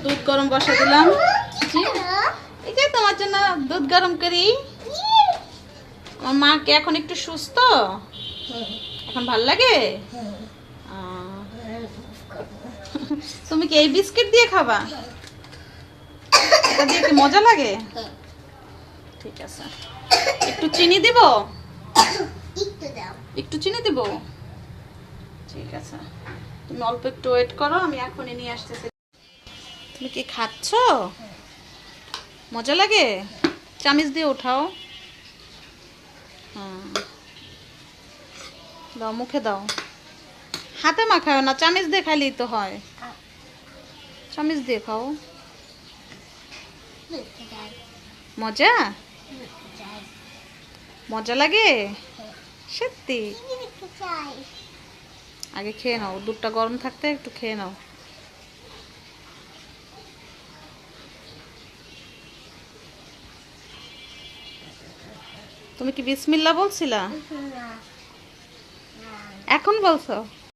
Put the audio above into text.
দুধ গরম বসা দিলাম। এই যে তোমার জন্য দুধ গরম করি। আমার মা কি এখন একটু সুস্থ? এখন ভাল লাগে? তুমি কি এই বিস্কিট দিয়ে খাবা? এটা দিয়ে কি মজা লাগে? ঠিক আছে, একটু চিনি দিব? একটু চিনি দিব? ঠিক আছে, তুমি অল্প একটু ওয়েট করো, আমি এখনই নিয়ে আসতেছি। তুমি কি খাচ্ছ? মজা লাগে? চামিচ দিয়ে উঠাও। হ্যাঁ, দাও, মুখে দাও। হাতে মাখাও না, চামিচ দিয়ে খাইলেই তো হয়। চামিচ দিয়ে খাও। মজা? মজা লাগে? সত্যি? আগে খেয়ে নাও, দুধটা গরম থাকতে একটু খেয়ে নাও। তুমি কি বিসমিল্লাহ বলছিলা? এখন বলছো?